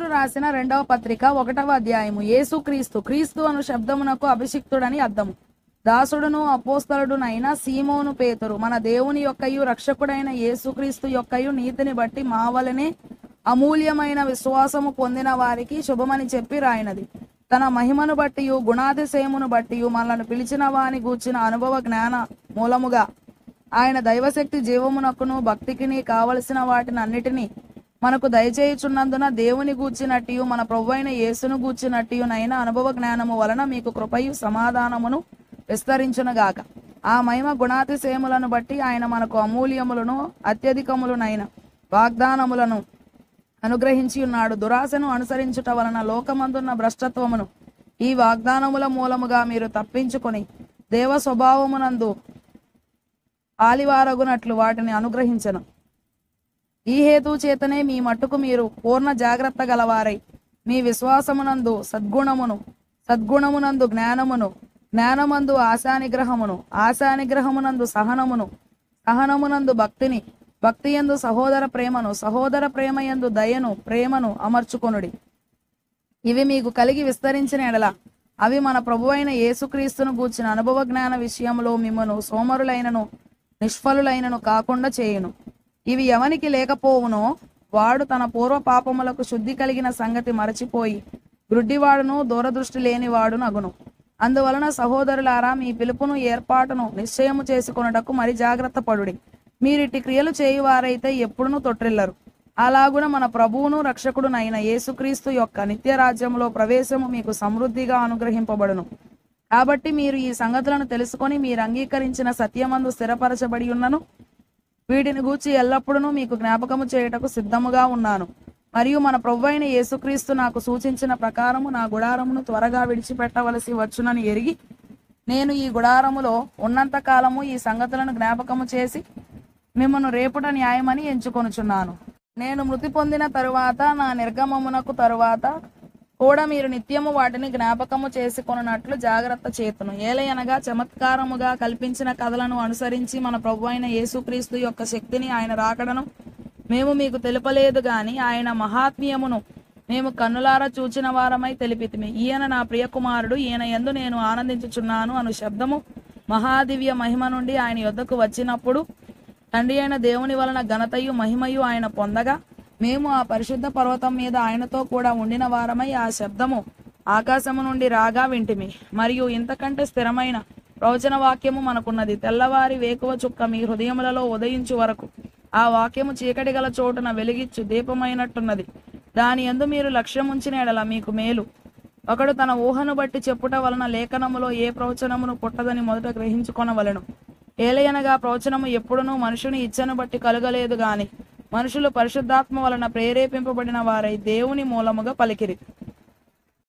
పేతురు రాసిన 2వ పత్రిక 1వ అధ్యాయము. యేసు క్రీస్తు, క్రీస్తు అను శబ్దమునకు అభిషిక్తుడని అర్థము. దాసుడును అపోస్తలుడునైన సీమోను పేతురు, మన దేవుని యొక్కయు రక్షకుడైన యేసుక్రీస్తు యొక్కయు నీతిని బట్టి మా వలనే అమూల్యమైన విశ్వాసము పొందిన వారికి శుభమని చెప్పి రాయినది. తన మహిమను బట్టియు గుణాతిశయమును బట్టియు మనలను పిలిచిన వాని గూర్చిన అనుభవ జ్ఞాన మూలముగా ఆయన దైవశక్తి జీవమునకును భక్తికిని కావలసిన వాటిని అన్నిటినీ మనకు దయచేయుచున్నందున దేవుని గూర్చినట్టియు మన ప్రభువైన యేసును గూర్చినట్టియునైన అనుభవ జ్ఞానము వలన మీకు కృపయు సమాధానమును విస్తరించునుగాక. ఆ మహిమ గుణాతిశయములను బట్టి ఆయన మనకు అమూల్యములను అత్యధికములనైన వాగ్దానములను అనుగ్రహించి ఉన్నాడు. దురాశను అనుసరించుట వలన లోకమందున్న భ్రష్టత్వమును ఈ వాగ్దానముల మూలముగా మీరు తప్పించుకొని దేవ స్వభావమునందు ఆలివారగునట్లు వాటిని అనుగ్రహించను. ఈ హేతు చేతనే మీ మట్టుకు మీరు పూర్ణ జాగ్రత్త గలవారై మీ విశ్వాసమునందు సద్గుణమునందు జ్ఞానమందు ఆశానిగ్రహమును, ఆశానిగ్రహమునందు సహనమునందు భక్తియందు సహోదర ప్రేమయందు దయను, ప్రేమను అమర్చుకొనుడి. ఇవి మీకు కలిగి విస్తరించిన ఎడల అవి మన ప్రభువైన యేసుక్రీస్తును గూర్చిన అనుభవ జ్ఞాన విషయంలో మిమ్మను సోమరులైనను నిష్ఫలులైనను కాకుండా చేయును. ఇవి ఎవనికి లేకపోవునో వాడు తన పూర్వ పాపములకు శుద్ధి కలిగిన సంగతి మరచిపోయి గ్రుడ్డివాడును దూరదృష్టి లేనివాడును అగును. అందువలన సహోదరులారా, మీ పిలుపును ఏర్పాటును నిశ్చయము చేసుకొనుటకు మరి జాగ్రత్త పడుడి. మీరిట్టి క్రియలు చేయువారైతే ఎప్పుడునూ తొట్టిల్లరు. అలాగున మన ప్రభువును రక్షకుడునైన యేసుక్రీస్తు యొక్క నిత్య రాజ్యంలో ప్రవేశము మీకు సమృద్ధిగా అనుగ్రహింపబడును. కాబట్టి మీరు ఈ సంగతులను తెలుసుకొని మీరు అంగీకరించిన సత్యమందు స్థిరపరచబడి ఉన్నను. వీటిని గూర్చి ఎల్లప్పుడూ మీకు జ్ఞాపకము చేయుటకు సిద్ధముగా ఉన్నాను. మరియు మన ప్రభువైన యేసుక్రీస్తు నాకు సూచించిన ప్రకారము నా గుడారమును త్వరగా విడిచిపెట్టవలసి వచ్చునని ఎరిగి నేను ఈ గుడారములో ఉన్నంత కాలము ఈ సంగతులను జ్ఞాపకము చేసి మిమ్మను రేపుట న్యాయమని ఎంచుకొనుచున్నాను. నేను మృతి పొందిన తరువాత నా నిర్గమమునకు తరువాత కూడా మీరు నిత్యము వాటిని జ్ఞాపకము చేసుకొనున్నట్లు జాగ్రత్త చేతును. ఏలయనగా చమత్కారముగా కల్పించిన కథలను అనుసరించి మన ప్రభువైన యేసుక్రీస్తు యొక్క శక్తిని, ఆయన రాకడను మేము మీకు తెలుపలేదు గాని ఆయన మహాత్మ్యమును మేము కన్నులారా చూచిన వారమై తెలిపితిమి. ఈయన నా ప్రియకుమారుడు, ఈయన యందు నేను ఆనందించుచున్నాను అను శబ్దము మహాదివ్య మహిమ నుండి ఆయన యొద్దకు వచ్చినప్పుడు తండ్రి అయిన దేవుని వలన ఘనతయు మహిమయు ఆయన పొందగా మేము ఆ పరిశుద్ధ పర్వతం మీద ఆయనతో కూడా ఉండిన వారమై ఆ శబ్దము ఆకాశము నుండి రాగా వింటిమి. మరియు ఇంతకంటే స్థిరమైన ప్రవచన వాక్యము మనకున్నది. తెల్లవారి వేకువ చుక్క మీ హృదయములలో ఉదయించు వరకు ఆ వాక్యము చీకటి గల చోటున వెలిగిచ్చు దీపమైనట్టున్నది. దాని యందు మీరు లక్ష్యముంచిన ఎడల మీకు మేలు. ఒకడు తన ఊహను బట్టి చెప్పుట వలన లేఖనములో ఏ ప్రవచనమును పుట్టదని మొదట గ్రహించుకొనవలెను. ఏలయనగా ప్రవచనము ఎప్పుడునూ మనుషుని ఇచ్చను బట్టి కలుగలేదు గాని మనుషులు పరిశుద్ధాత్మ వలన ప్రేరేపింపబడిన వారై దేవుని మూలముగా పలికిరి.